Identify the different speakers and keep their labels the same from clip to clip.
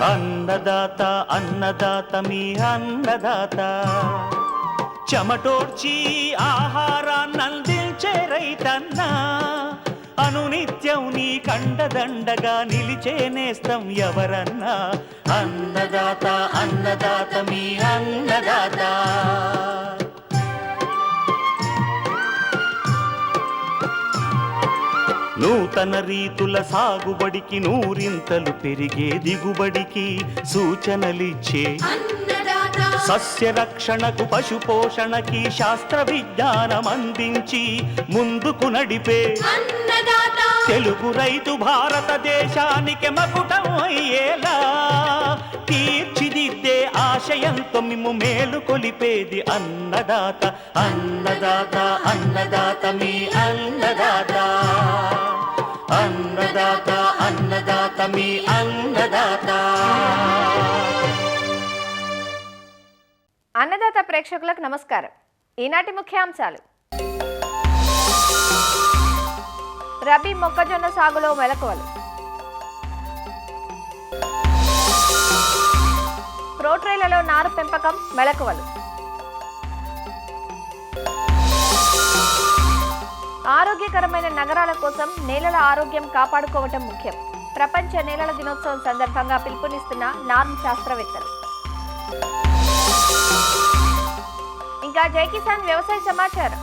Speaker 1: అన్నదాత అన్నదాత మీ అన్నదాత, చెమటోడ్చి ఆహారాన్నందించే రైతన్నా, అనునిత్యం నీ కండదండగా నిలిచే నేస్తం ఎవరన్నా. అన్నదాత అన్నదాత మీ అన్నదాత. నూతన రీతుల సాగుబడికి, నూరింతలు పెరిగే దిగుబడికి సూచనలిచ్చే సస్య రక్షణకు, పశు పోషణకి శాస్త్ర విజ్ఞానం అందించి ముందుకు నడిపే తెలుగు రైతు భారతదేశానికి మకుటం అయ్యేలా తీర్చిదిద్దే ఆశయంతో మిమ్ము మేలు కొలిపేది అన్నదాత. అన్నదాత అన్నదాత మీ అన్నదాత. అన్నదాత అన్నదాత మీ అన్నదాత.
Speaker 2: అన్నదాత ప్రేక్షకులకు నమస్కారం. ఈనాటి ముఖ్యాంశాలు: రబీ మొక్కజొన్న సాగులో మెలకువలు, ప్రోట్రేలలో నారు పెంపకం మెలకువలు, ఆరోగ్యకరమైన నగరాల కోసం నేలల ఆరోగ్యం కాపాడుకోవటం ముఖ్యం. ప్రపంచ నేలల దినోత్సవం సందర్భంగా పిలుపునిస్తున్న నార్మ్ శాస్త్రవేత్తలు. ఇంకా జై కిసాన్ వ్యవసాయ సమాచారం.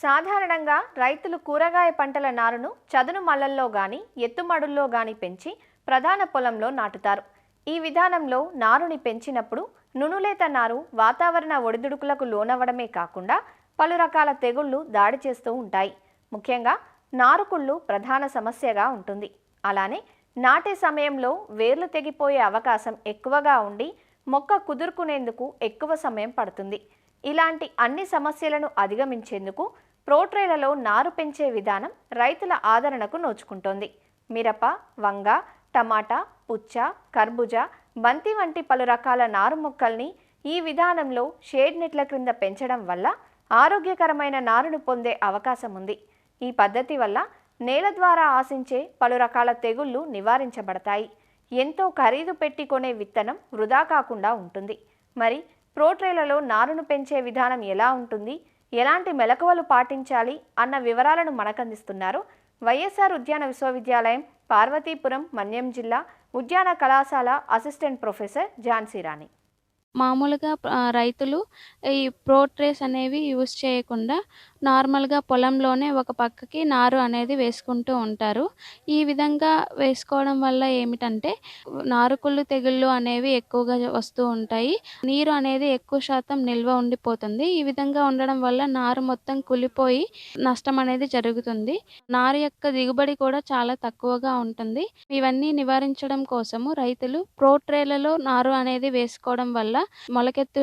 Speaker 2: సాధారణంగా రైతులు కూరగాయ పంటల నారును చదును మల్లల్లో గాని ఎత్తుమడుల్లో గాని పెంచి ప్రధాన పొలంలో నాటుతారు. ఈ విధానంలో నారుని పెంచినప్పుడు నునులేత నారు వాతావరణ ఒడిదుడుకులకు లోనవ్వడమే కాకుండా పలు రకాల తెగుళ్లు దాడి చేస్తూ ఉంటాయి. ముఖ్యంగా నారుకుళ్ళు ప్రధాన సమస్యగా ఉంటుంది. అలానే నాటే సమయంలో వేర్లు తెగిపోయే అవకాశం ఎక్కువగా ఉండి మొక్క కుదురుకునేందుకు ఎక్కువ సమయం పడుతుంది. ఇలాంటి అన్ని సమస్యలను అధిగమించేందుకు ప్రోట్రేలలో నారు పెంచే విధానం రైతుల ఆదరణకు నోచుకుంటోంది. మిరప, వంగ, టమాటా, పుచ్చ, కర్బూజా, బంతి వంటి పలు రకాల నారు మొక్కల్ని ఈ విధానంలో షేడ్ నెట్ల క్రింద పెంచడం వల్ల ఆరోగ్యకరమైన నారును పొందే అవకాశం ఉంది. ఈ పద్ధతి వల్ల నేల ద్వారా ఆశించే పలు రకాల తెగుళ్లు నివారించబడతాయి. ఎంతో ఖరీదు పెట్టి కొనే విత్తనం వృధా కాకుండా ఉంటుంది. మరి ప్రోట్రేలలో నారును పెంచే విధానం ఎలా ఉంటుంది, ఎలాంటి మెలకువలు పాటించాలి అన్న వివరాలను మనకందిస్తున్నారు వైఎస్ఆర్ ఉద్యాన విశ్వవిద్యాలయం, పార్వతీపురం, మన్యం జిల్లా ఉద్యాన కళాశాల అసిస్టెంట్ ప్రొఫెసర్ ఝాన్సీ రాణి.
Speaker 3: మామూలుగా రైతులు ఈ ప్రోట్రేస్ అనేవి యూజ్ చేయకుండా నార్మల్గా పొలంలోనే ఒక పక్కకి నారు అనేది వేసుకుంటూ ఉంటారు. ఈ విధంగా వేసుకోవడం వల్ల ఏమిటంటే నారుకుళ్ళు తెగుళ్ళు అనేవి ఎక్కువగా వస్తూ ఉంటాయి. నీరు అనేది ఎక్కువ శాతం నిల్వ ఉండిపోతుంది. ఈ విధంగా ఉండడం వల్ల నారు మొత్తం కులిపోయి నష్టం అనేది జరుగుతుంది. నారు యొక్క దిగుబడి కూడా చాలా తక్కువగా ఉంటుంది. ఇవన్నీ నివారించడం కోసము రైతులు ప్రోట్రేలలో నారు అనేది వేసుకోవడం వల్ల మొలకెత్తు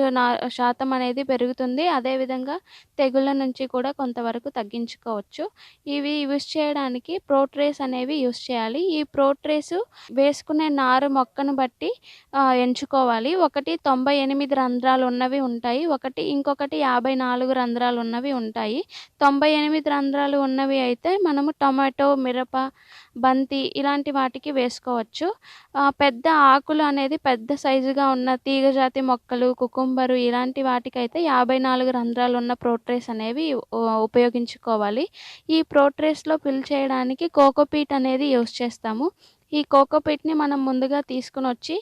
Speaker 3: శాతం అనేది పెరుగుతుంది. అదేవిధంగా తెగుళ్ళ నుంచి కూడా కొంతవరకు తగ్గించుకోవచ్చు. ఇవి యూజ్ చేయడానికి ప్రోట్రేస్ అనేవి యూజ్ చేయాలి. ఈ ప్రోట్రేస్ వేసుకునే నారు మొక్కను బట్టి ఎంచుకోవాలి. ఒకటి 98 రంధ్రాలు ఉన్నవి ఉంటాయి, ఇంకొకటి 54 రంధ్రాలు ఉన్నవి ఉంటాయి. 98 రంధ్రాలు ఉన్నవి అయితే మనము టొమాటో, మిరప, బంతి ఇలాంటి వాటికి వేసుకోవచ్చు. పెద్ద ఆకులు అనేది పెద్ద సైజుగా ఉన్న తీగజాతి మొక్కలు, కుకుంబరు ఇలాంటి వాటికైతే 54 రంధ్రాలు ఉన్న ప్రోట్రేస్ అనేవి ఉపయోగించుకోవాలి. ఈ ప్రోట్రేస్లో ఫిల్ చేయడానికి కోకోపీట్ అనేది యూస్ చేస్తాము. ఈ కోకోపీట్ని మనం ముందుగా తీసుకుని వచ్చి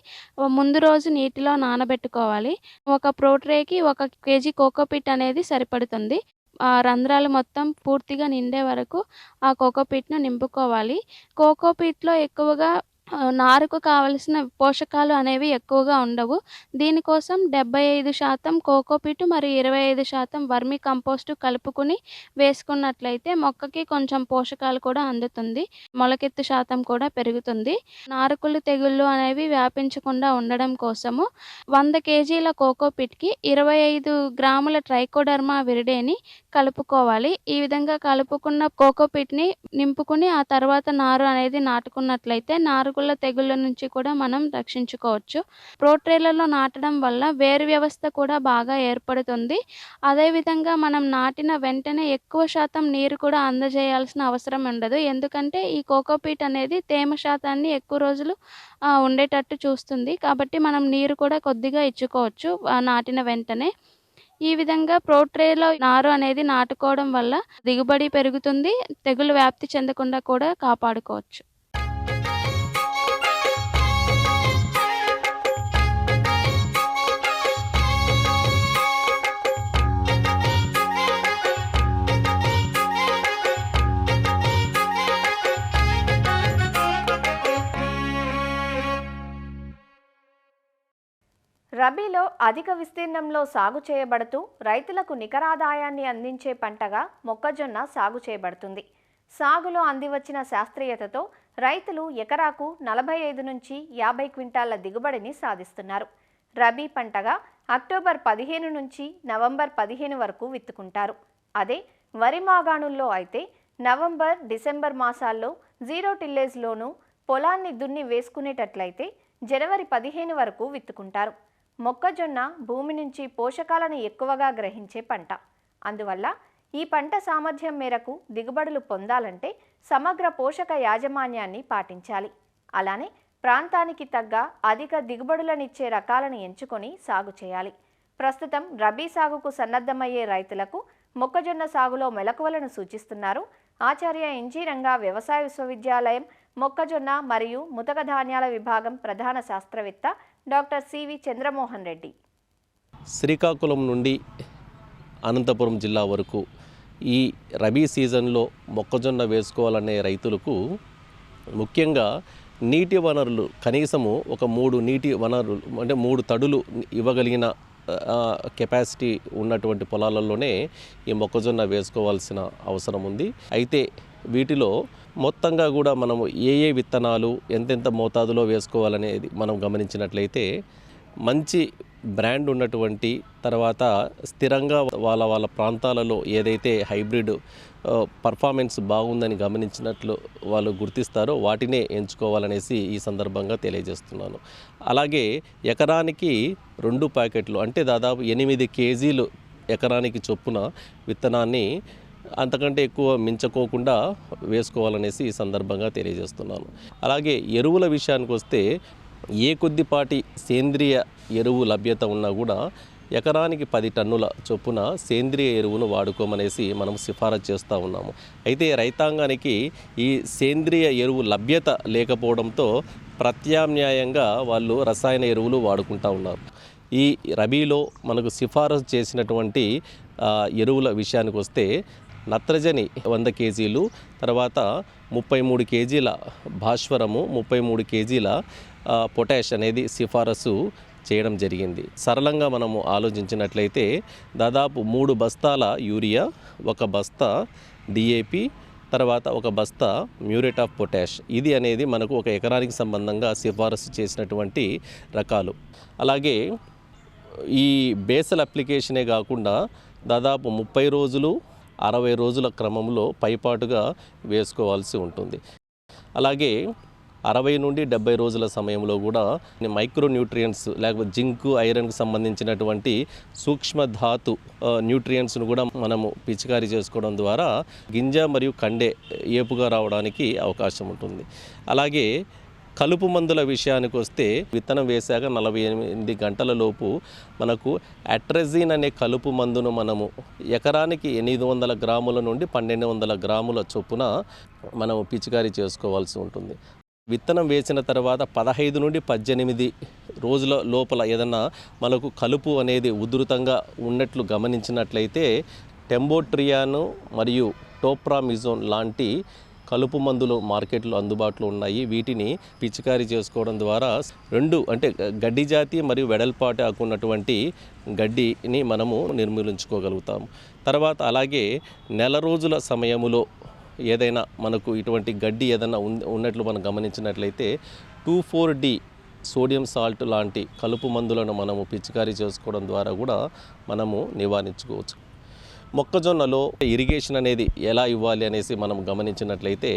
Speaker 3: ముందు రోజు నీటిలో నానబెట్టుకోవాలి. ఒక ప్రోట్రేకి 1 కేజీ కోకోపీట్ అనేది సరిపడుతుంది. ఆ రంధ్రాలు మొత్తం పూర్తిగా నిండే వరకు ఆ కోకోపీట్ను నింపుకోవాలి. కోకోపీట్లో ఎక్కువగా నారుకు కావలసిన పోషకాలు అనేవి ఎక్కువగా ఉండవు. దీనికోసం 75% కోకోపీట్ మరియు 25% వర్మీ కంపోస్టు కలుపుకొని వేసుకున్నట్లయితే మొక్కకి కొంచెం పోషకాలు కూడా అందుతుంది. మొలకెత్తు శాతం కూడా పెరుగుతుంది. నారుకుళ్ళు తెగుళ్ళు అనేవి వ్యాపించకుండా ఉండడం కోసము 100 కేజీల కోకోపీట్‌కి 25 గ్రాముల ట్రైకోడర్మా విరిడేని కలుపుకోవాలి. ఈ విధంగా కలుపుకున్న కోకోపీట్‌ని నింపుకొని ఆ తర్వాత నారు అనేది నాటుకున్నట్లయితే నారుగుళ్ళ తెగుళ్ళ నుంచి కూడా మనం రక్షించుకోవచ్చు. ప్రోట్రేలలో నాటడం వల్ల వేరు వ్యవస్థ కూడా బాగా ఏర్పడుతుంది. అదేవిధంగా మనం నాటిన వెంటనే ఎక్కువ శాతం నీరు కూడా అందజేయాల్సిన అవసరం ఉండదు. ఎందుకంటే ఈ కోకోపీట్ అనేది తేమ శాతాన్ని ఎక్కువ రోజులు ఉండేటట్టు చూస్తుంది. కాబట్టి మనం నీరు కూడా కొద్దిగా ఇచ్చుకోవచ్చు నాటిన వెంటనే. ఈ విధంగా ప్రోట్రేలో నారు అనేది నాటుకోవడం వల్ల దిగుబడి పెరుగుతుంది. తెగులు వ్యాప్తి చెందకుండా కూడా కాపాడుకోవచ్చు.
Speaker 2: రబీలో అధిక విస్తీర్ణంలో సాగు చేయబడుతూ రైతులకు నికరాదాయాన్ని అందించే పంటగా మొక్కజొన్న సాగు చేయబడుతుంది. సాగులో అందివచ్చిన శాస్త్రీయతతో రైతులు ఎకరాకు 45 నుంచి 50 క్వింటాళ్ల దిగుబడిని సాధిస్తున్నారు. రబీ పంటగా అక్టోబర్ 15 నుంచి నవంబర్ 15 వరకు విత్తుకుంటారు. అదే వరి మాగాణుల్లో అయితే నవంబర్, డిసెంబర్ మాసాల్లో జీరో టిల్లేజ్లోనూ పొలాన్ని దున్ని వేసుకునేటట్లయితే జనవరి 15 వరకు విత్తుకుంటారు. మొక్కజొన్న భూమి నుంచి పోషకాలను ఎక్కువగా గ్రహించే పంట. అందువల్ల ఈ పంట సామర్థ్యం మేరకు దిగుబడులు పొందాలంటే సమగ్ర పోషక యాజమాన్యాన్ని పాటించాలి. అలానే ప్రాంతానికి తగ్గ అధిక దిగుబడులనిచ్చే రకాలను ఎంచుకొని సాగు చేయాలి. ప్రస్తుతం రబీ సాగుకు సన్నద్ధమయ్యే రైతులకు మొక్కజొన్న సాగులో మెలకువలను సూచిస్తున్నారు ఆచార్య ఇంజీరంగా వ్యవసాయ విశ్వవిద్యాలయం మొక్కజొన్న మరియు ముతక ధాన్యాల విభాగం ప్రధాన శాస్త్రవేత్త డాక్టర్ సివి చంద్రమోహన్ రెడ్డి.
Speaker 4: శ్రీకాకుళం నుండి అనంతపురం జిల్లా వరకు ఈ రబీ సీజన్లో మొక్కజొన్న వేసుకోవాలనే రైతులకు ముఖ్యంగా నీటి వనరులు కనీసము ఒక 3 నీటి వనరులు అంటే 3 తడులు ఇవ్వగలిగిన కెపాసిటీ ఉన్నటువంటి పొలాలలోనే ఈ మొక్కజొన్న వేసుకోవాల్సిన అవసరం ఉంది. అయితే వీటిలో మొత్తంగా కూడా మనము ఏ విత్తనాలు ఎంతెంత మోతాదులో వేసుకోవాలనేది మనం గమనించినట్లయితే మంచి బ్రాండ్ ఉన్నటువంటి తర్వాత స్థిరంగా వాళ్ళ ప్రాంతాలలో ఏదైతే హైబ్రిడ్ పర్ఫార్మెన్స్ బాగుందని గమనించినట్లు వాళ్ళు గుర్తిస్తారో వాటినే ఎంచుకోవాలనేసి ఈ సందర్భంగా తెలియజేస్తున్నాను. అలాగే ఎకరానికి 2 ప్యాకెట్లు అంటే దాదాపు 8 కేజీలు ఎకరానికి చొప్పున విత్తనాన్ని అంతకంటే ఎక్కువ మించుకోకుండా వేసుకోవాలనేసి ఈ సందర్భంగా తెలియజేస్తున్నాను. అలాగే ఎరువుల విషయానికి వస్తే ఏ కొద్దిపాటి సేంద్రియ ఎరువు లభ్యత ఉన్నా కూడా ఎకరానికి 10 టన్నుల చొప్పున సేంద్రియ ఎరువును వాడుకోమనేసి మనం సిఫారసు చేస్తూ ఉన్నాము. అయితే రైతాంగానికి ఈ సేంద్రియ ఎరువు లభ్యత లేకపోవడంతో ప్రత్యామ్నాయంగా వాళ్ళు రసాయన ఎరువులు వాడుకుంటూ ఉన్నారు. ఈ రబీలో మనకు సిఫారసు చేసినటువంటి ఎరువుల విషయానికి వస్తే నత్రజని 100 కేజీలు, తర్వాత 33 కేజీల భాస్వరము, 33 కేజీల పొటాష్ అనేది సిఫారసు చేయడం జరిగింది. సరళంగా మనము ఆలోచించినట్లయితే దాదాపు 3 బస్తాల యూరియా, 1 బస్తా డిఏపి, తర్వాత 1 బస్తా మ్యూరేట్ ఆఫ్ పొటాష్ ఇది అనేది మనకు ఒక ఎకరానికి సంబంధంగా సిఫారసు చేసినటువంటి రకాలు. అలాగే ఈ బేసల్ అప్లికేషనే కాకుండా దాదాపు 30 రోజులు 60 రోజుల క్రమంలో పైపాటుగా వేసుకోవాల్సి ఉంటుంది. అలాగే 60 నుండి 70 రోజుల సమయంలో కూడా మైక్రో న్యూట్రియంట్స్ లేకపోతే జింకు, ఐరన్కు సంబంధించినటువంటి సూక్ష్మ ధాతు న్యూట్రియంట్స్ను కూడా మనము పిచికారీ చేసుకోవడం ద్వారా గింజ మరియు కండె ఏపుగా రావడానికి అవకాశం ఉంటుంది. అలాగే కలుపు మందుల విషయానికి వస్తే విత్తనం వేశాక 48 గంటల లోపు మనకు అట్రెజిన్ అనే కలుపు మందును మనము ఎకరానికి 800 గ్రాముల నుండి 1200 గ్రాముల చొప్పున మనము పిచికారీ చేసుకోవాల్సి ఉంటుంది. విత్తనం వేసిన తర్వాత 15 నుండి 18 రోజుల లోపల ఏదన్నా మనకు కలుపు అనేది ఉధృతంగా ఉన్నట్లు గమనించినట్లయితే టెంబోట్రియాను మరియు టోప్రామిజోన్ లాంటి కలుపు మందులు మార్కెట్లో అందుబాటులో ఉన్నాయి. వీటిని పిచికారీ చేసుకోవడం ద్వారా రెండు అంటే గడ్డి జాతి మరియు వెడల్పాటి ఆకున్నటువంటి గడ్డిని మనము నిర్మూలించుకోగలుగుతాము. తర్వాత అలాగే నెల రోజుల సమయములో ఏదైనా మనకు ఇటువంటి గడ్డి ఏదైనా ఉన్నట్లు మనం గమనించినట్లయితే 2,4-D సోడియం సాల్ట్ లాంటి కలుపు మందులను మనము పిచికారీ చేసుకోవడం ద్వారా కూడా మనము నివారించుకోవచ్చు. మొక్కజొన్నలో ఇరిగేషన్ అనేది ఎలా ఇవ్వాలి అనేసి మనం గమనించినట్లయితే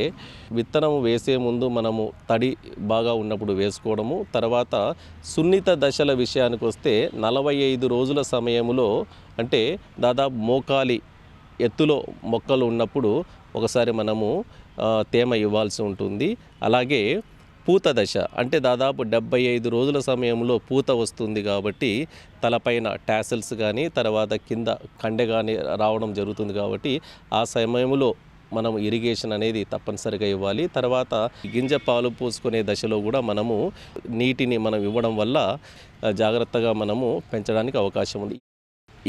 Speaker 4: విత్తనం వేసే ముందు మనము తడి బాగా ఉన్నప్పుడు వేసుకోవడము, తర్వాత సున్నిత దశల విషయానికి వస్తే 45 రోజుల సమయంలో అంటే దాదాపు మోకాలి ఎత్తులో మొక్కలు ఉన్నప్పుడు ఒకసారి మనము తేమ ఇవ్వాల్సి ఉంటుంది. అలాగే పూత దశ అంటే దాదాపు 75 రోజుల సమయంలో పూత వస్తుంది కాబట్టి తలపైన టాసల్స్ కానీ తర్వాత కింద కండె కానీ రావడం జరుగుతుంది కాబట్టి ఆ సమయంలో మనం ఇరిగేషన్ అనేది తప్పనిసరిగా ఇవ్వాలి. తర్వాత గింజ పాలు పోసుకునే దశలో కూడా మనము నీటిని మనం ఇవ్వడం వల్ల జాగ్రత్తగా మనము పెంచడానికి అవకాశం ఉంది.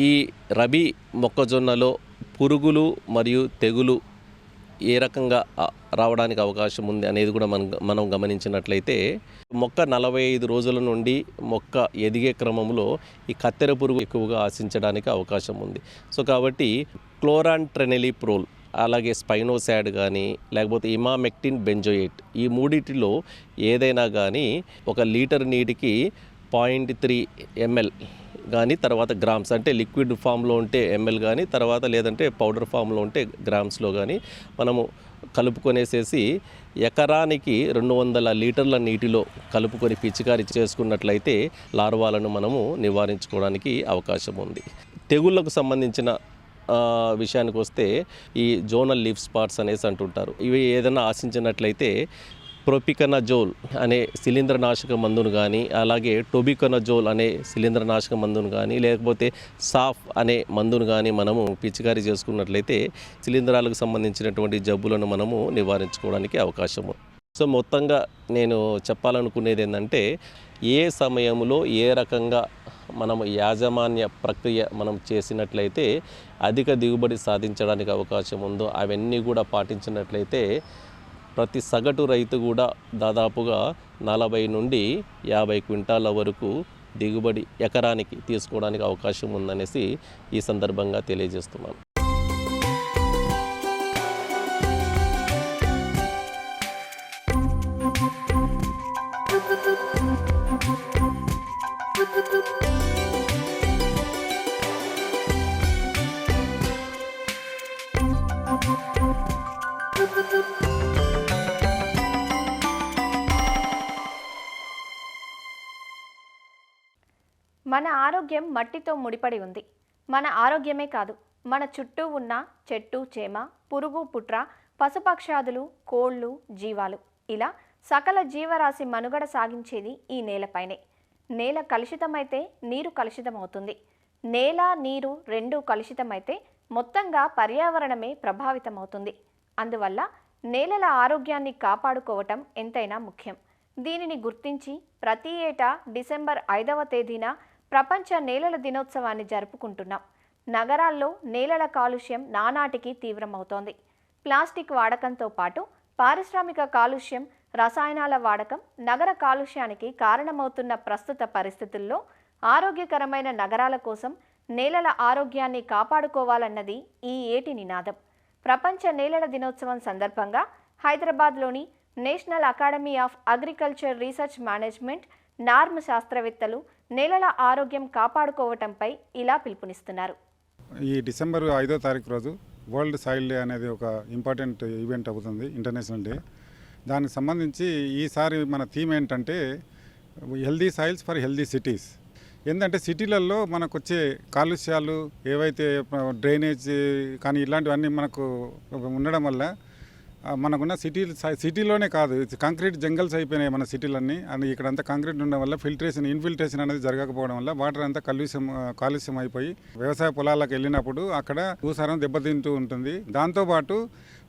Speaker 4: ఈ రబీ మొక్కజొన్నలో పురుగులు మరియు తెగులు ఏ రకంగా రావడానికి అవకాశం ఉంది అనేది కూడా మనం గమనించినట్లయితే మొక్క 45 రోజుల నుండి మొక్క ఎదిగే క్రమంలో ఈ కత్తెర పురుగు ఎక్కువగా ఆశించడానికి అవకాశం ఉంది. సో కాబట్టి క్లోరాంట్రెనిలిప్రోల్ అలాగే స్పైనోసాడ్ కానీ లేకపోతే ఇమామెక్టిన్ బెంజోయేట్ ఈ మూడిటిలో ఏదైనా కానీ 1 లీటర్ నీటికి 0.3 ml కానీ తర్వాత గ్రామ్స్ అంటే లిక్విడ్ ఫామ్లో ఉంటే ఎంఎల్ కానీ తర్వాత లేదంటే పౌడర్ ఫామ్లో ఉంటే గ్రామ్స్లో కానీ మనము కలుపుకొనేసేసి ఎకరానికి 200 లీటర్ల నీటిలో కలుపుకొని పిచికారీ చేసుకున్నట్లయితే లార్వాలను మనము నివారించుకోవడానికి అవకాశం ఉంది. తెగుళ్లకు సంబంధించిన విషయానికి వస్తే ఈ జోనల్ లీఫ్ స్పాట్స్ అనేసి అంటుంటారు. ఇవి ఏదైనా ఆశించినట్లయితే ప్రొపికనజోల్ అనే శిలీంద్రనాశక మందును కానీ అలాగే టొబికనజోల్ అనే శిలీంద్రనాశక మందును కానీ లేకపోతే సాఫ్ అనే మందును కానీ మనము పిచికారీ చేసుకున్నట్లయితే శిలీంధ్రాలకు సంబంధించినటువంటి జబ్బులను మనము నివారించుకోవడానికి అవకాశం ఉంది. సో మొత్తంగా నేను చెప్పాలనుకునేది ఏంటంటే ఏ సమయంలో ఏ రకంగా మనం యాజమాన్య ప్రక్రియ మనం చేసినట్లయితే అధిక దిగుబడి సాధించడానికి అవకాశం ఉందో అవన్నీ కూడా పాటించినట్లయితే ప్రతి సగటు రైతు కూడా దాదాపుగా 40 నుండి 50 క్వింటాల వరకు దిగుబడి ఎకరానికి తీసుకోవడానికి అవకాశం ఉందనేసి ఈ సందర్భంగా తెలియజేస్తున్నాను.
Speaker 2: మన ఆరోగ్యం మట్టితో ముడిపడి ఉంది. మన ఆరోగ్యమే కాదు, మన చుట్టూ ఉన్న చెట్టు చేమ, పురుగు పుట్ర, పశుపక్షాదులు, కోళ్ళు, జీవాలు ఇలా సకల జీవరాశి మనుగడ సాగించేది ఈ నేలపైనే. నేల కలుషితమైతే నీరు కలుషితమవుతుంది. నేల నీరు రెండూ కలుషితమైతే మొత్తంగా పర్యావరణమే ప్రభావితమవుతుంది. అందువల్ల నేలల ఆరోగ్యాన్ని కాపాడుకోవటం ఎంతైనా ముఖ్యం. దీనిని గుర్తించి ప్రతి ఏటా డిసెంబర్ 5వ తేదీన ప్రపంచ నేలల దినోత్సవాన్ని జరుపుకుంటున్నాం. నగరాల్లో నేలల కాలుష్యం నానాటికి తీవ్రమవుతోంది. ప్లాస్టిక్ వాడకంతో పాటు పారిశ్రామిక కాలుష్యం, రసాయనాల వాడకం నగర కాలుష్యానికి కారణమవుతున్న ప్రస్తుత పరిస్థితుల్లో ఆరోగ్యకరమైన నగరాల కోసం నేలల ఆరోగ్యాన్ని కాపాడుకోవాలన్నది ఈ ఏటి నినాదం. ప్రపంచ నేలల దినోత్సవం సందర్భంగా హైదరాబాద్లోని national academy of agriculture research management norm శాస్త్రవేత్తలు నేలల ఆరోగ్యం కాపాడుకోవటంపై ఇలా పిలుపునిస్తున్నారు.
Speaker 5: ఈ డిసెంబర్ 5వ తారీఖు రోజు వరల్డ్ సాయిల్ డే అనేది ఒక ఇంపార్టెంట్ ఈవెంట్ అవుతుంది, ఇంటర్నేషనల్ డే. దానికి సంబంధించి ఈసారి మన థీమ్ ఏంటంటే healthy soils for healthy cities. ఏంటంటే సిటీలలో మనకు వచ్చే కాలుష్యాలు ఏవైతే డ్రైనేజ్ కానీ ఇలాంటివన్నీ మనకు ఉండడం వల్ల మనకున్న సిటీలోనే కాదు, కాంక్రీట్ జంగల్స్ అయిపోయినాయి మన సిటీలన్నీ. అని ఇక్కడంతా కాంక్రీట్ ఉండడం వల్ల ఇన్ఫిల్ట్రేషన్ అనేది జరగకపోవడం వల్ల వాటర్ అంతా కాలుష్యం అయిపోయి వ్యవసాయ పొలాలకు వెళ్ళినప్పుడు అక్కడ భూసారం దెబ్బతింటూ ఉంటుంది. దాంతోపాటు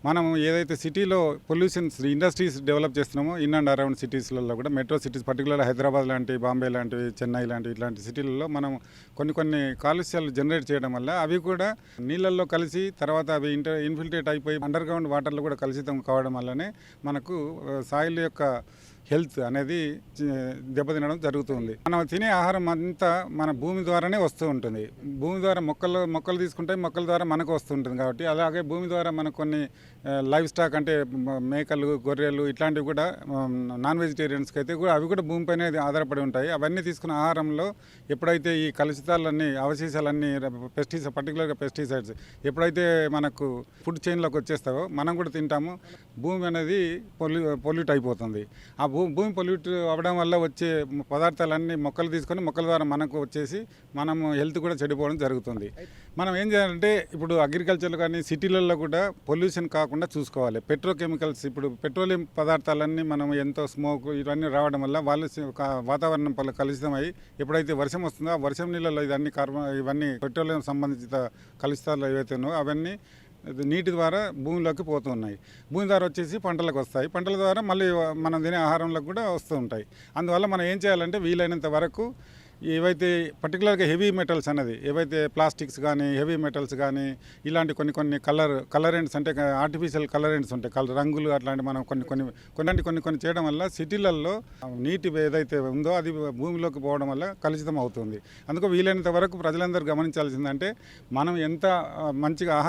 Speaker 5: మనం ఏదైతే సిటీలో పొల్యూషన్స్ ఇండస్ట్రీస్ డెవలప్ చేస్తున్నామో ఇన్ అండ్ అరౌండ్ సిటీస్లలో కూడా మెట్రో సిటీస్ పర్టికులర్ హైదరాబాద్ లాంటి, బాంబే లాంటివి, చెన్నై లాంటివి ఇట్లాంటి సిటీలలో మనం కొన్ని కాలుష్యాలు జనరేట్ చేయడం వల్ల అవి కూడా నీళ్ళల్లో కలిసి తర్వాత అవి ఇన్ఫిల్ట్రేట్ అయిపోయి అండర్ గ్రౌండ్ వాటర్లో కూడా కలిసి కలుషితం కావడం వల్లనే మనకు సాయిల్ యొక్క హెల్త్ అనేది దెబ్బతినడం జరుగుతుంది. మనం తినే ఆహారం అంతా మన భూమి ద్వారానే వస్తూ ఉంటుంది. భూమి ద్వారా మొక్కలు తీసుకుంటే మొక్కల ద్వారా మనకు వస్తుంటుంది కాబట్టి, అలాగే భూమి ద్వారా మనకు కొన్ని లైవ్ స్టాక్ అంటే మేకలు, గొర్రెలు ఇట్లాంటివి కూడా నాన్ వెజిటేరియన్స్కి అయితే కూడా అవి కూడా భూమిపైనే ఆధారపడి ఉంటాయి. అవన్నీ తీసుకున్న ఆహారంలో ఎప్పుడైతే ఈ కలుషితాలన్నీ అవశేషాలన్నీ పర్టికులర్గా పెస్టిసైడ్స్ ఎప్పుడైతే మనకు ఫుడ్ చైన్లోకి వచ్చేస్తావో మనం కూడా తింటాము. భూమి అనేది పొల్యూట్ అయిపోతుంది. ఆ భూమి పొల్యూట్ అవ్వడం వల్ల వచ్చే పదార్థాలన్నీ మొక్కలు తీసుకొని మొక్కల ద్వారా మనకు వచ్చేసి మనము హెల్త్ కూడా చెడిపోవడం జరుగుతుంది. మనం ఏం చేయాలంటే ఇప్పుడు అగ్రికల్చర్లో కానీ సిటీలలో కూడా పొల్యూషన్ కాకుండా చూసుకోవాలి. పెట్రోకెమికల్స్ ఇప్పుడు పెట్రోలియం పదార్థాలన్నీ మనం ఎంతో స్మోక్ ఇవన్నీ రావడం వల్ల వాళ్ళు వాతావరణం కలుషితమై ఎప్పుడైతే వర్షం వస్తుందో ఆ వర్షం నీళ్ళలో ఇవన్నీ పెట్రోలియం సంబంధిత కలుషితాలు ఏవైతే ఉన్నాయో అవన్నీ నీటి ద్వారా భూమిలోకి పోతూ ఉన్నాయి. భూమి ద్వారా వచ్చేసి పంటలకు వస్తాయి. పంటల ద్వారా మళ్ళీ మనం తినే ఆహారంలోకి కూడా వస్తూ ఉంటాయి. అందువల్ల మనం ఏం చేయాలంటే వీలైనంత వరకు ఏవైతే పర్టికులర్గా హెవీ మెటల్స్ అనేది ఏవైతే ప్లాస్టిక్స్ కానీ హెవీ మెటల్స్ కానీ ఇలాంటి కొన్ని కలరెంట్స్ అంటే ఆర్టిఫిషియల్ కలరెంట్స్ ఉంటాయి, రంగులు అట్లాంటి మనం కొన్ని చేయడం వల్ల సిటీలలో నీటి ఏదైతే ఉందో అది భూమిలోకి పోవడం వల్ల కలుషితం అవుతుంది. అందుకు వీలైనంత వరకు ప్రజలందరూ గమనించాల్సిందంటే మనం ఎంత మంచిగా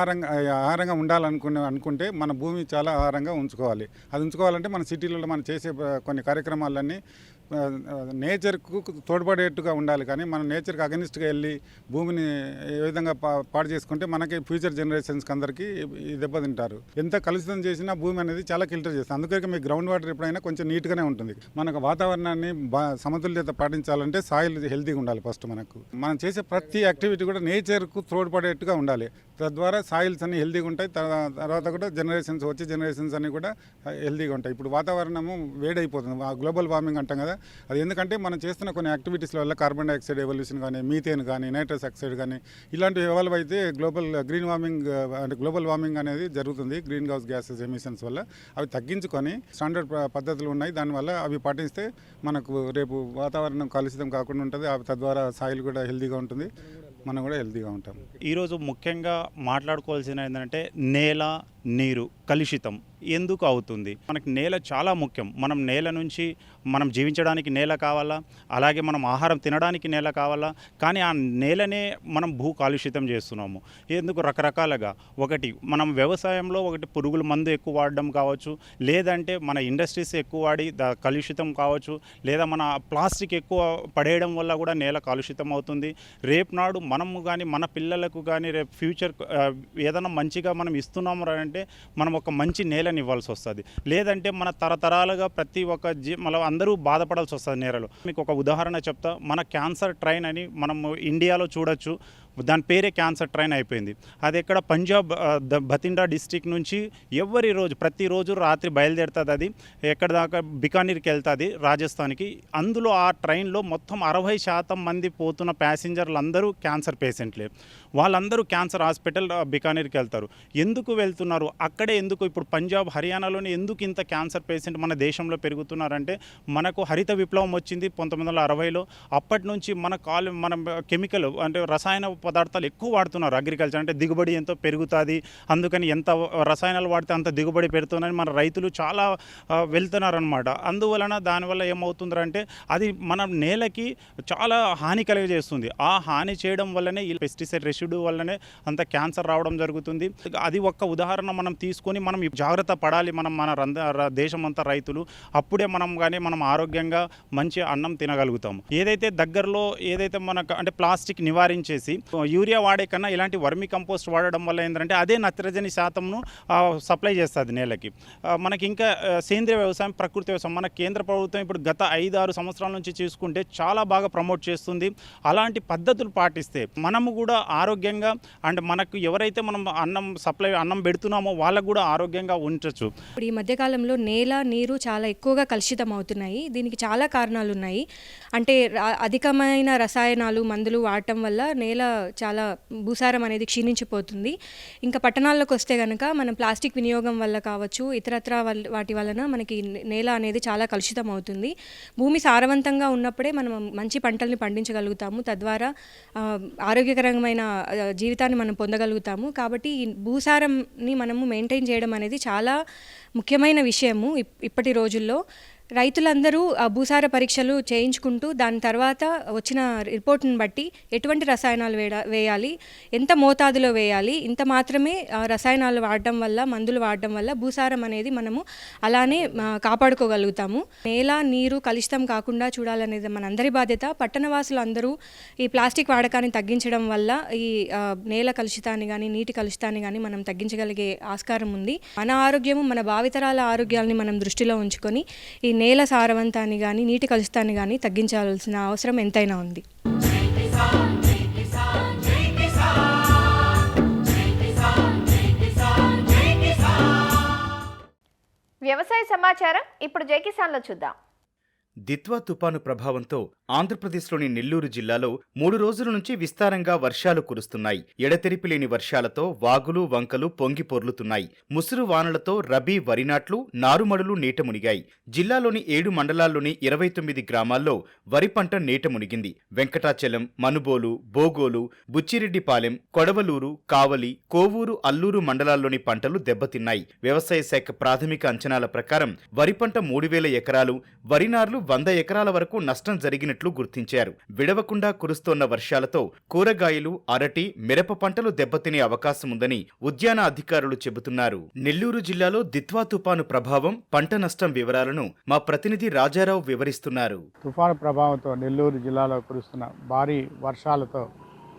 Speaker 5: ఆహారంగా ఉండాలనుకుంటే మన భూమి చాలా ఆహారంగా ఉంచుకోవాలి. అది ఉంచుకోవాలంటే మన సిటీలలో మనం చేసే కొన్ని కార్యక్రమాలన్నీ నేచర్కు తోడ్పడేట్టుగా ఉండాలి. కానీ మనం నేచర్కి అగెనిస్ట్గా వెళ్ళి భూమిని ఏ విధంగా పాడు చేసుకుంటే మనకి ఫ్యూచర్ జనరేషన్స్కి అందరికీ దెబ్బతింటారు. ఎంత కలుషితం చేసినా భూమి అనేది చాలా ఫిల్టర్ చేస్తుంది. అందుకే మీ గ్రౌండ్ వాటర్ ఎప్పుడైనా కొంచెం నీట్గానే ఉంటుంది. మనకు వాతావరణాన్ని సమతుల్యత పాటించాలంటే సాయిల్ హెల్తీగా ఉండాలి. ఫస్ట్ మనం చేసే ప్రతి యాక్టివిటీ కూడా నేచర్కు తోడ్పడేట్టుగా ఉండాలి. తద్వారా సాయిల్స్ అన్ని హెల్తీగా ఉంటాయి. తర్వాత కూడా వచ్చే జనరేషన్స్ అన్ని కూడా హెల్తీగా ఉంటాయి. ఇప్పుడు వాతావరణము వేడైపోతుంది, గ్లోబల్ వార్మింగ్ అంటాం కదా, అది ఎందుకంటే మనం చేస్తున్న కొన్ని యాక్టివిటీస్ వల్ల కార్బన్ డైఆక్సైడ్ ఎవల్యూషన్ కానీ మీథేన్ కానీ నైట్రస్ ఆక్సైడ్ కానీ ఇలాంటివి ఎవల్వ్ అయితే గ్లోబల్ వార్మింగ్ అనేది జరుగుతుంది. గ్రీన్ హౌస్ గ్యాసెస్ ఎమిషన్స్ వల్ల అవి తగ్గించుకొని స్టాండర్డ్ పద్ధతులు ఉన్నాయి. దానివల్ల అవి పాటిస్తే మనకు రేపు వాతావరణం కలుషితం కాకుండా ఉంటుంది. తద్వారా సాయిల్ కూడా హెల్తీగా ఉంటుంది, మనం కూడా హెల్తీగా ఉంటాం.
Speaker 6: ఈరోజు ముఖ్యంగా మాట్లాడుకోవాల్సిన ఏంటంటే నేల, నీరు కలుషితం ఎందుకు అవుతుంది? మనకి నేల చాలా ముఖ్యం. మనం నేల నుంచి మనం జీవించడానికి నేల కావాలా, అలాగే మనం ఆహారం తినడానికి నేల కావాలా. కానీ ఆ నేలనే మనం భూ కాలుషితం చేస్తున్నాము. ఎందుకు? రకరకాలుగా. ఒకటి మనం వ్యవసాయంలో పురుగుల మందు ఎక్కువ వాడడం కావచ్చు, లేదంటే మన ఇండస్ట్రీస్ ఎక్కువ వాడి కలుషితం కావచ్చు, లేదా మన ప్లాస్టిక్ ఎక్కువ పడేయడం వల్ల కూడా నేల కాలుషితం అవుతుంది. రేపు నాడు మనము కానీ మన పిల్లలకు కానీ రేపు ఫ్యూచర్ ఏదైనా మంచిగా మనం ఇస్తున్నాము అంటే మనం ఒక మంచి నేలని ఇవ్వాల్సి వస్తుంది. లేదంటే మన తరతరాలుగా ప్రతి ఒక్క మనం అందరూ బాధపడాల్సి వస్తుంది నేలలో. మీకు ఒక ఉదాహరణ చెప్తా. మన క్యాన్సర్ ట్రైన్ అని మనము ఇండియాలో చూడొచ్చు. దాని పేరే క్యాన్సర్ ట్రైన్ అయిపోయింది. అది ఎక్కడ పంజాబ్ బతిండా డిస్టిక్ నుంచి ప్రతిరోజు రాత్రి బయలుదేరుతుంది. అది ఎక్కడ దాకా బికానీర్కి వెళ్తుంది, రాజస్థాన్కి. అందులో ఆ ట్రైన్లో మొత్తం 60% మంది పోతున్న ప్యాసింజర్లు అందరూ క్యాన్సర్ పేషెంట్లే. వాళ్ళందరూ క్యాన్సర్ హాస్పిటల్ బికానీర్కి వెళ్తారు. ఎందుకు వెళ్తున్నారు? అక్కడే ఎందుకు ఇప్పుడు పంజాబ్, హర్యానాలోనే ఎందుకు ఇంత క్యాన్సర్ పేషెంట్ మన దేశంలో పెరుగుతున్నారంటే మనకు హరిత విప్లవం వచ్చింది 1960లో. అప్పటి నుంచి మన కెమికల్ అంటే రసాయన పదార్థాలు ఎక్కువ వాడుతున్నారు. అగ్రికల్చర్ అంటే దిగుబడి ఎంతో పెరుగుతుంది, అందుకని ఎంత రసాయనాలు వాడితే అంత దిగుబడి పెడుతుందని మన రైతులు చాలా వెళ్తున్నారనమాట. అందువలన దానివల్ల ఏమవుతుందంటే అది మన నేలకి చాలా హాని కలిగజేస్తుంది. ఆ హాని చేయడం వల్లనే ఈ పెస్టిసైడ్ రెసిడ్యూ వల్లనే అంత క్యాన్సర్ రావడం జరుగుతుంది. అది ఒక్క ఉదాహరణ మనం తీసుకొని మనం జాగ్రత్త పడాలి. మన దేశం అంతా రైతులు. అప్పుడే మనం ఆరోగ్యంగా మంచి అన్నం తినగలుగుతాము. దగ్గరలో మనకు అంటే ప్లాస్టిక్ నివారించేసి యూరియా వాడే కన్నా ఇలాంటి వర్మి కంపోస్ట్ వాడడం వల్ల ఏంటంటే అదే నత్రజని శాతంను సప్లై చేస్తుంది నేలకి. మనకి ఇంకా సేంద్రియ వ్యవసాయం, ప్రకృతి వ్యవసాయం మన కేంద్ర ప్రభుత్వం ఇప్పుడు గత 5-6 సంవత్సరాల నుంచి చూసుకుంటే చాలా బాగా ప్రమోట్ చేస్తుంది. అలాంటి పద్ధతులు పాటిస్తే మనము కూడా ఆరోగ్యంగా అండ్ మనకు ఎవరైతే మనం అన్నం పెడుతున్నామో వాళ్ళకు కూడా ఆరోగ్యంగా ఉంచవచ్చు.
Speaker 7: ఇప్పుడు ఈ మధ్యకాలంలో నేల, నీరు చాలా ఎక్కువగా కలుషితం అవుతున్నాయి. దీనికి చాలా కారణాలు ఉన్నాయి. అంటే అధికమైన రసాయనాలు, మందులు వాడటం వల్ల నేల చాలా భూసారం అనేది క్షీణించిపోతుంది. ఇంకా పట్టణాల్లోకి వస్తే కనుక మనం ప్లాస్టిక్ వినియోగం వల్ల కావచ్చు, ఇతరత్ర వాటి వలన మనకి నేల అనేది చాలా కలుషితం అవుతుంది. భూమి సారవంతంగా ఉన్నప్పుడే మనం మంచి పంటల్ని పండించగలుగుతాము, తద్వారా ఆరోగ్యకరమైన జీవితాన్ని మనం పొందగలుగుతాము. కాబట్టి ఈ భూసారంని మనము మెయింటైన్ చేయడం అనేది చాలా ముఖ్యమైన విషయము ఇప్పటి రోజుల్లో. రైతులందరూ ఆ భూసార పరీక్షలు చేయించుకుంటూ దాని తర్వాత వచ్చిన రిపోర్ట్ని బట్టి ఎటువంటి రసాయనాలు వేయాలి, ఎంత మోతాదులో వేయాలి, ఇంత మాత్రమే రసాయనాలు వాడడం వల్ల, మందులు వాడడం వల్ల భూసారం అనేది మనము అలానే కాపాడుకోగలుగుతాము. నేల నీరు కలుషితం కాకుండా చూడాలనేది మనందరి బాధ్యత. పట్టణవాసులు అందరూ ఈ ప్లాస్టిక్ వాడకాన్ని తగ్గించడం వల్ల ఈ నేల కలుషితాన్ని కానీ నీటి కలుషితాన్ని కానీ మనం తగ్గించగలిగే ఆస్కారం ఉంది. మన ఆరోగ్యము, మన భావితరాల ఆరోగ్యాన్ని మనం దృష్టిలో ఉంచుకొని ఈ నేల సారవంతాన్ని కానీ నీటి కలుషితాన్ని కానీ తగ్గించాల్సిన అవసరం ఎంతైనా ఉంది.
Speaker 2: వ్యవసాయ సమాచారం ఇప్పుడు జై కిసాన్లో చూద్దాం.
Speaker 8: దిత్వా తుపాను ప్రభావంతో ఆంధ్రప్రదేశ్లోని నెల్లూరు జిల్లాలో 3 రోజుల నుంచి విస్తారంగా వర్షాలు కురుస్తున్నాయి. ఎడతెరిపి లేని వర్షాలతో వాగులు వంకలు పొంగి పొర్లుతున్నాయి. ముసురు వానలతో రబీ వరి నాట్లు, నారుమడులు నీట మునిగాయి. జిల్లాలోని 7 మండలాల్లోని 29 గ్రామాల్లో వరి పంట నీట మునిగింది. వెంకటాచలం, మనుబోలు, బోగోలు, బుచ్చిరెడ్డిపాలెం, కొడవలూరు, కావలి, కోవూరు, అల్లూరు మండలాల్లోని పంటలు దెబ్బతిన్నాయి. వ్యవసాయ శాఖ ప్రాథమిక అంచనాల ప్రకారం వరి పంట 3000 ఎకరాలు, వరి నార్లు 100 ఎకరాల వరకు నష్టం జరిగినట్లు గుర్తించారు. విడవకుండా కురుస్తోన్న వర్షాలతో కూరగాయలు, అరటి, మిరప పంటలు దెబ్బతినే అవకాశం ఉందని ఉద్యాన అధికారులు చెబుతున్నారు. నెల్లూరు జిల్లాలో దిత్వా తుపాను ప్రభావం, పంట నష్టం వివరాలను మా ప్రతినిధి రాజారావు వివరిస్తున్నారు.
Speaker 9: తుఫాను ప్రభావంతో నెల్లూరు జిల్లాలో కురుస్తున్న భారీ వర్షాలతో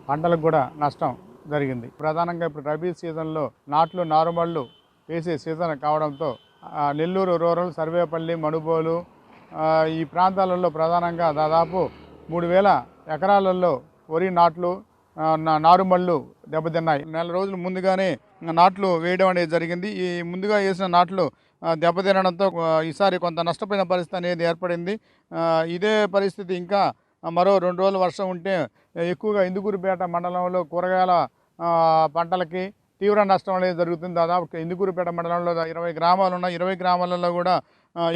Speaker 9: పంటలకు కూడా నష్టం జరిగింది. ప్రధానంగా ఇప్పుడు రబీ సీజన్లో నాట్లు, నారుమళ్ళు వేసే సీజన్ కావడంతో నెల్లూరు రూరల్, సర్వేపల్లి, మనుబోలు ఈ ప్రాంతాలలో ప్రధానంగా దాదాపు 3000 ఎకరాలలో వరి నాట్లు, నారుమళ్ళు దెబ్బతిన్నాయి. 4 రోజులు ముందుగానే నాట్లు వేయడం అనేది జరిగింది. ఈ ముందుగా వేసిన నాట్లు దెబ్బతినడంతో ఈసారి కొంత నష్టపోయిన పరిస్థితి అనేది ఏర్పడింది. ఇదే పరిస్థితి ఇంకా మరో 2 రోజులు వర్షం ఉంటే ఎక్కువగా ఇందుకూరుపేట మండలంలో కూరగాయల పంటలకి తీవ్ర నష్టం అనేది జరుగుతుంది. దాదాపు ఇందుకూరుపేట మండలంలో 20 గ్రామాలు ఉన్నాయి. 20 గ్రామాలలో కూడా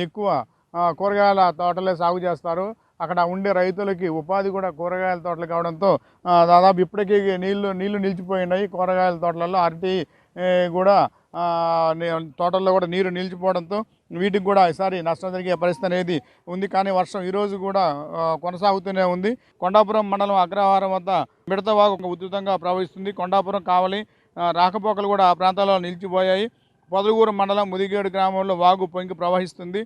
Speaker 9: ఎక్కువ కూరగాయల తోటలే సాగు చేస్తారు. అక్కడ ఉండే రైతులకి ఉపాధి కూడా కూరగాయల తోటలు కావడంతో దాదాపు ఇప్పటికీ నీళ్లు నిలిచిపోయినాయి. కూరగాయల తోటలలో అరటి కూడా తోటల్లో కూడా నీరు నిలిచిపోవడంతో వీటికి కూడా ఈసారి నష్టం జరిగే పరిస్థితి అనేది ఉంది. కానీ వర్షం ఈరోజు కూడా కొనసాగుతూనే ఉంది. కొండాపురం మండలం అగ్రహారం వద్ద మిడతవాగు ఉధృతంగా ప్రవహిస్తుంది. కొండాపురం, కావలి రాకపోకలు కూడా ఆ ప్రాంతాల్లో నిలిచిపోయాయి. పొదలూరు మండలం ముదిగేడు గ్రామంలో వాగు పొంగి ప్రవహిస్తుంది.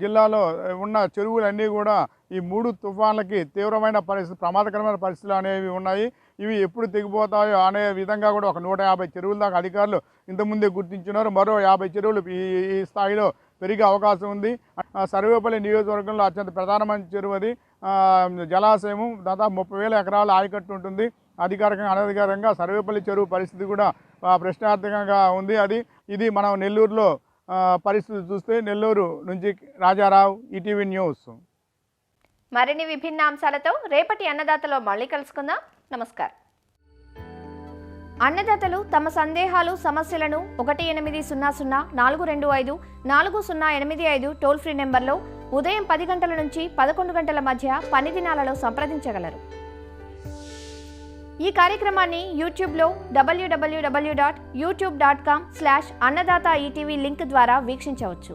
Speaker 9: జిల్లాలో ఉన్న చెరువులన్నీ కూడా ఈ 3 తుఫాన్లకి తీవ్రమైన పరిస్థితి, ప్రమాదకరమైన పరిస్థితులు అనేవి ఉన్నాయి. ఇవి ఎప్పుడు తెగిపోతాయో అనే విధంగా కూడా ఒక 150 చెరువుల దాకా అధికారులు ఇంతకుముందే గుర్తించున్నారు. మరో 50 చెరువులు ఈ స్థాయిలో పెరిగే అవకాశం ఉంది. సర్వేపల్లి నియోజకవర్గంలో అత్యంత ప్రధానమైన చెరువు అది. జలాశయము దాదాపు 30,000 ఎకరాల ఆయకట్టు ఉంటుంది. అధికారికంగా అనధికారికంగా సర్వేపల్లి చెరువు పరిస్థితి కూడా ప్రశ్నార్థకంగా ఉంది. ఇది మనం నెల్లూరులో పరిస్థితి చూస్తే. నెల్లూరు నుంచి రాజారావు, ఈటీవీ న్యూస్.
Speaker 2: మరిన్ని విభిన్న అంశాలతో రేపటి అన్నదాతలో మళ్ళీ కలుసుకుందాం. నమస్కారం. అన్నదాతలు తమ సందేహాలు, సమస్యలను 1800-425-4085 టోల్ ఫ్రీ నెంబర్లో ఉదయం 10 గంటల నుంచి 11 గంటల మధ్య పని దినాలలో సంప్రదించగలరు. ఈ కార్యక్రమాన్ని యూట్యూబ్లో www.youtube.com/annadaata ETV లింక్ ద్వారా వీక్షించవచ్చు.